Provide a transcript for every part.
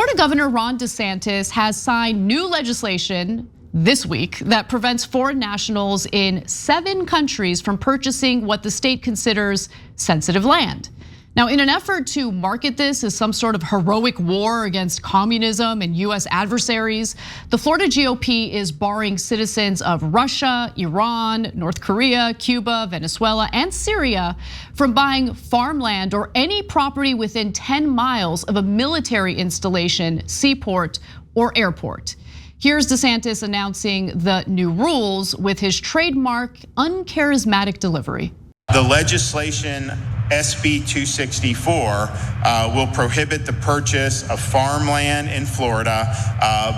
Florida Governor Ron DeSantis has signed new legislation this week that prevents foreign nationals in 7 countries from purchasing what the state considers sensitive land. Now, in an effort to market this as some sort of heroic war against communism and US adversaries, the Florida GOP is barring citizens of Russia, Iran, North Korea, Cuba, Venezuela, and Syria from buying farmland or any property within 10 miles of a military installation, seaport, or airport. Here's DeSantis announcing the new rules with his trademark uncharismatic delivery. The legislation SB 264 will prohibit the purchase of farmland in Florida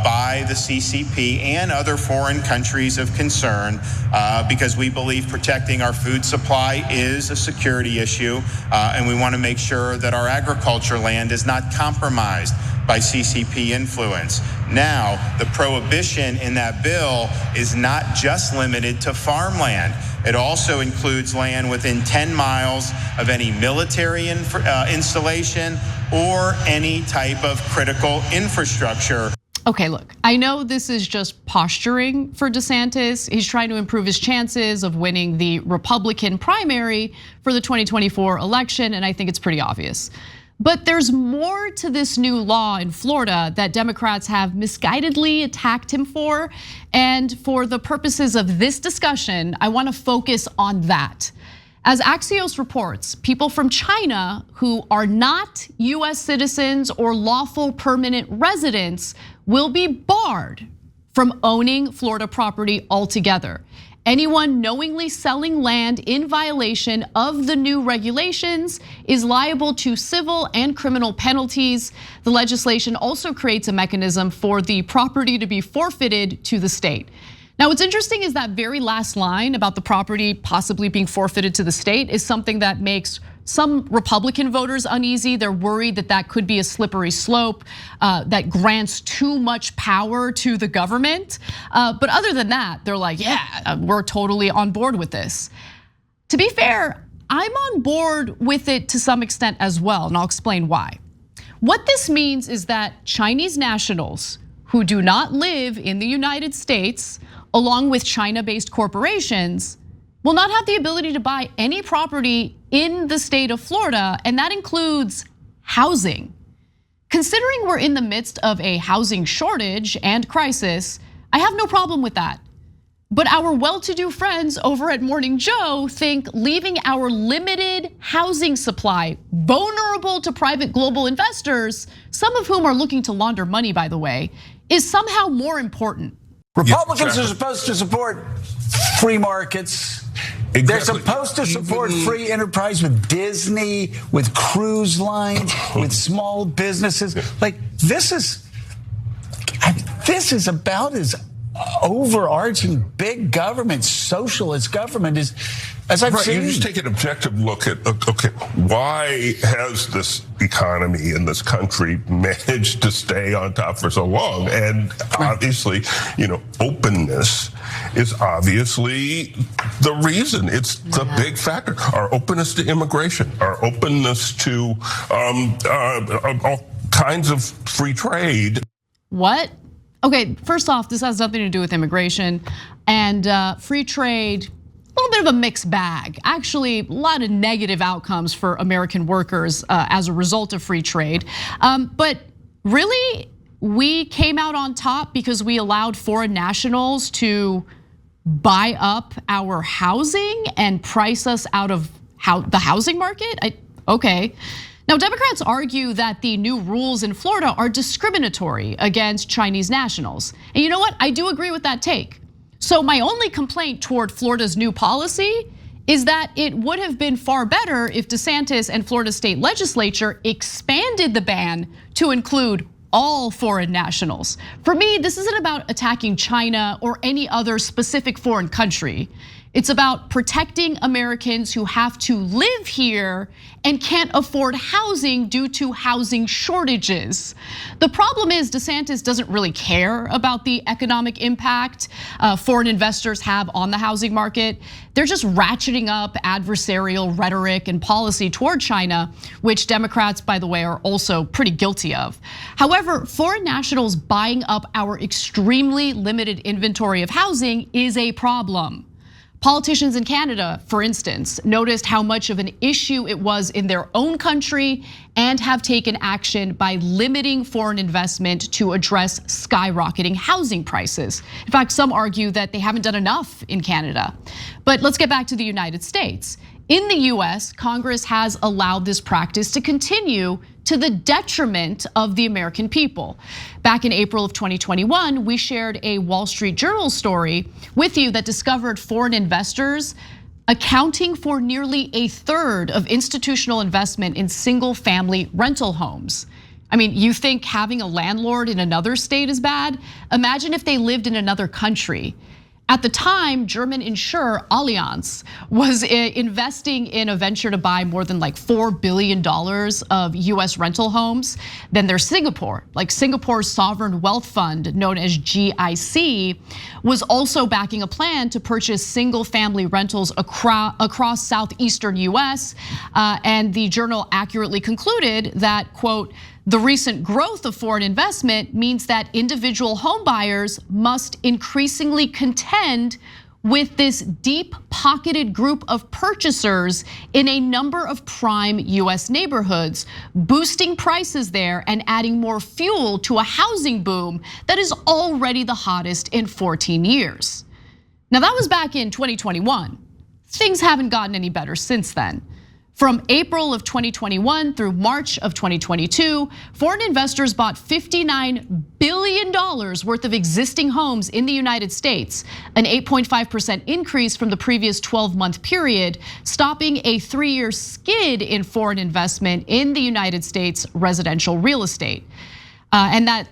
by the CCP and other foreign countries of concern because we believe protecting our food supply is a security issue, and we want to make sure that our agriculture land is not compromised by CCP influence. Now, the prohibition in that bill is not just limited to farmland. It also includes land within 10 miles of any military installation or any type of critical infrastructure. Okay, look, I know this is just posturing for DeSantis. He's trying to improve his chances of winning the Republican primary for the 2024 election, and I think it's pretty obvious. But there's more to this new law in Florida that Democrats have misguidedly attacked him for. And for the purposes of this discussion, I want to focus on that. As Axios reports, people from China who are not US citizens or lawful permanent residents will be barred from owning Florida property altogether. Anyone knowingly selling land in violation of the new regulations is liable to civil and criminal penalties. The legislation also creates a mechanism for the property to be forfeited to the state. Now, what's interesting is that very last line about the property possibly being forfeited to the state is something that makes some Republican voters uneasy. They're worried that that could be a slippery slope that grants too much power to the government. But other than that, they're like, yeah, we're totally on board with this. To be fair, I'm on board with it to some extent as well, and I'll explain why. What this means is that Chinese nationals who do not live in the United States, along with China-based corporations, will not have the ability to buy any property in the state of Florida, and that includes housing. Considering we're in the midst of a housing shortage and crisis, I have no problem with that. But our well-to-do friends over at Morning Joe think leaving our limited housing supply vulnerable to private global investors, some of whom are looking to launder money, by the way, is somehow more important. Republicans are supposed to support free markets. Exactly. They're supposed to support free enterprise with Disney, with cruise lines, with small businesses. Like this is about as overarching big government, socialist government as I've seen. You just take an objective look at, okay, why has this economy in this country managed to stay on top for so long? And obviously, openness is obviously the reason. It's the big factor. Our openness to immigration, our openness to all kinds of free trade. What? Okay, first off, this has nothing to do with immigration and free trade. A little bit of a mixed bag. Actually, a lot of negative outcomes for American workers as a result of free trade. But really, we came out on top because we allowed foreign nationals to buy up our housing and price us out of the housing market? Okay. Now, Democrats argue that the new rules in Florida are discriminatory against Chinese nationals. And you know what? I do agree with that take. So my only complaint toward Florida's new policy is that it would have been far better if DeSantis and Florida state legislature expanded the ban to include all foreign nationals. For me, this isn't about attacking China or any other specific foreign country. It's about protecting Americans who have to live here and can't afford housing due to housing shortages. The problem is DeSantis doesn't really care about the economic impact foreign investors have on the housing market. They're just ratcheting up adversarial rhetoric and policy toward China, which Democrats, by the way, are also pretty guilty of. However, foreign nationals buying up our extremely limited inventory of housing is a problem. Politicians in Canada, for instance, noticed how much of an issue it was in their own country and have taken action by limiting foreign investment to address skyrocketing housing prices. In fact, some argue that they haven't done enough in Canada. But let's get back to the United States. In the US, Congress has allowed this practice to continue to the detriment of the American people. Back in April of 2021, we shared a Wall Street Journal story with you that discovered foreign investors accounting for nearly a third of institutional investment in single-family rental homes. I mean, you think having a landlord in another state is bad? Imagine if they lived in another country. At the time, German insurer Allianz was investing in a venture to buy more than like $4 billion of US rental homes. Then there's Singapore, like Singapore's sovereign wealth fund known as GIC was also backing a plan to purchase single family rentals across southeastern US. And the journal accurately concluded that, quote, the recent growth of foreign investment means that individual home buyers must increasingly contend with this deep-pocketed group of purchasers in a number of prime US neighborhoods, boosting prices there and adding more fuel to a housing boom that is already the hottest in 14 years. Now that was back in 2021. Things haven't gotten any better since then. From April of 2021 through March of 2022, foreign investors bought $59 billion worth of existing homes in the United States, an 8.5% increase from the previous 12-month period, stopping a 3-year skid in foreign investment in the United States residential real estate. And that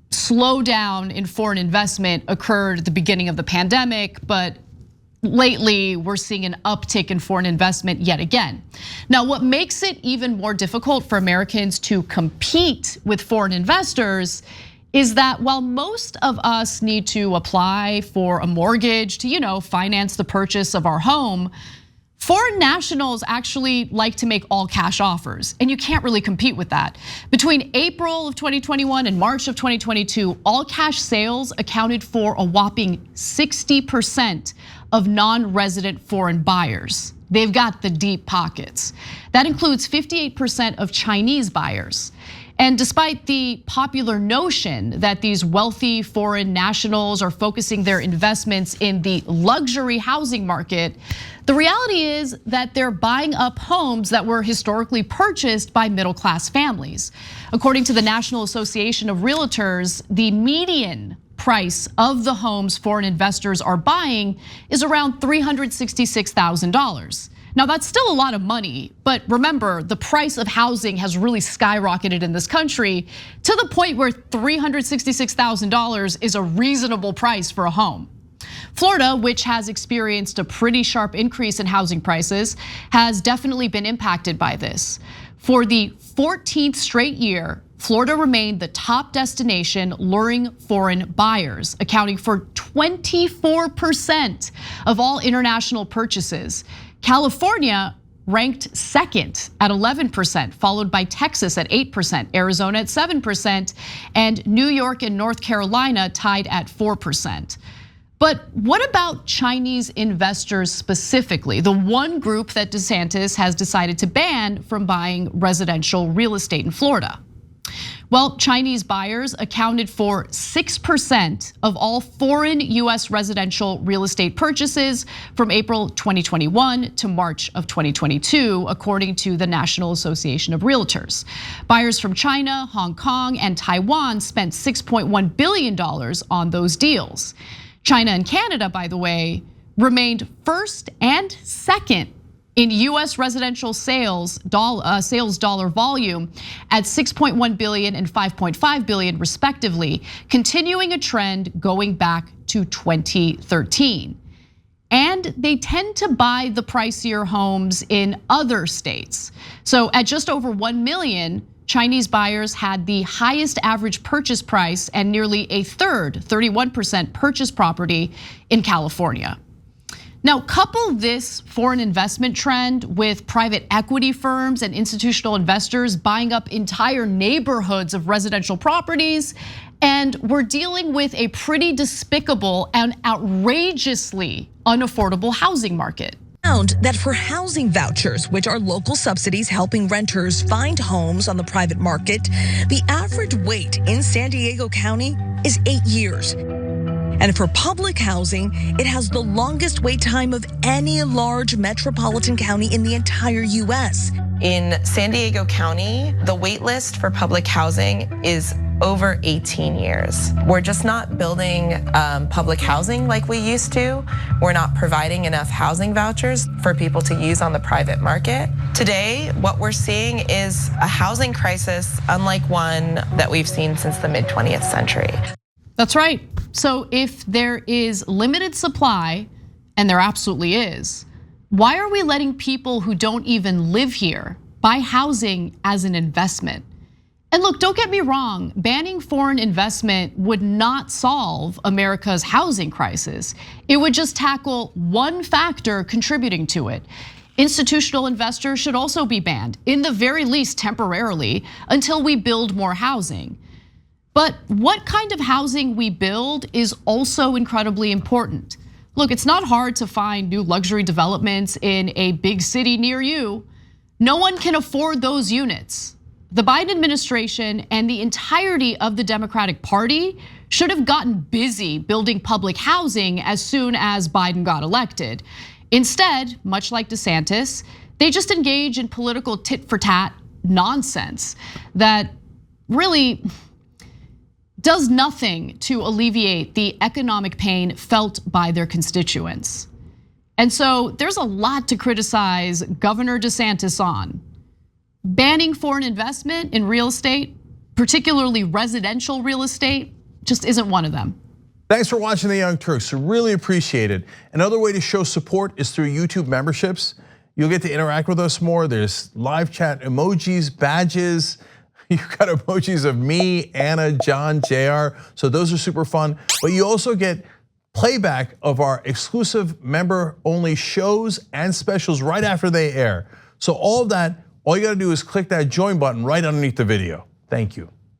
slowdown in foreign investment occurred at the beginning of the pandemic, but lately, we're seeing an uptick in foreign investment yet again. Now, what makes it even more difficult for Americans to compete with foreign investors is that while most of us need to apply for a mortgage to, finance the purchase of our home, foreign nationals actually like to make all cash offers, and you can't really compete with that. Between April of 2021 and March of 2022, all cash sales accounted for a whopping 60% of non-resident foreign buyers. They've got the deep pockets. That includes 58% of Chinese buyers. And despite the popular notion that these wealthy foreign nationals are focusing their investments in the luxury housing market, the reality is that they're buying up homes that were historically purchased by middle-class families. According to the National Association of Realtors, the median price of the homes foreign investors are buying is around $366,000. Now that's still a lot of money, but remember, the price of housing has really skyrocketed in this country to the point where $366,000 is a reasonable price for a home. Florida, which has experienced a pretty sharp increase in housing prices, has definitely been impacted by this. For the 14th straight year, Florida remained the top destination luring foreign buyers, accounting for 24% of all international purchases. California ranked second at 11%, followed by Texas at 8%, Arizona at 7%, and New York and North Carolina tied at 4%. But what about Chinese investors specifically, the one group that DeSantis has decided to ban from buying residential real estate in Florida? Well, Chinese buyers accounted for 6% of all foreign US residential real estate purchases from April 2021 to March of 2022, according to the National Association of Realtors. Buyers from China, Hong Kong, and Taiwan spent $6.1 billion on those deals. China and Canada, by the way, remained first and second in US residential sales dollar volume at 6.1 billion and 5.5 billion respectively, continuing a trend going back to 2013. And they tend to buy the pricier homes in other states. So at just over 1 million, Chinese buyers had the highest average purchase price and nearly a third, 31% purchase property in California. Now, couple this foreign investment trend with private equity firms and institutional investors buying up entire neighborhoods of residential properties, and we're dealing with a pretty despicable and outrageously unaffordable housing market. Found that for housing vouchers, which are local subsidies helping renters find homes on the private market, the average wait in San Diego County is 8 years. And for public housing, it has the longest wait time of any large metropolitan county in the entire US. In San Diego County, the wait list for public housing is over 18 years. We're just not building public housing like we used to. We're not providing enough housing vouchers for people to use on the private market. Today, what we're seeing is a housing crisis unlike one that we've seen since the mid-20th century. That's right. So if there is limited supply, and there absolutely is, why are we letting people who don't even live here buy housing as an investment? And look, don't get me wrong, banning foreign investment would not solve America's housing crisis. It would just tackle one factor contributing to it. Institutional investors should also be banned, in the very least temporarily, until we build more housing. But what kind of housing we build is also incredibly important. Look, it's not hard to find new luxury developments in a big city near you. No one can afford those units. The Biden administration and the entirety of the Democratic Party should have gotten busy building public housing as soon as Biden got elected. Instead, much like DeSantis, they just engage in political tit-for-tat nonsense that really does nothing to alleviate the economic pain felt by their constituents. And so there's a lot to criticize Governor DeSantis on. Banning foreign investment in real estate, particularly residential real estate, just isn't one of them. Thanks for watching The Young Turks, really appreciate it. Another way to show support is through YouTube memberships. You'll get to interact with us more. There's live chat emojis, badges. You've got emojis of me, Anna, John, JR. So those are super fun. But you also get playback of our exclusive member-only shows and specials right after they air. So all of that, all you gotta do is click that join button right underneath the video. Thank you.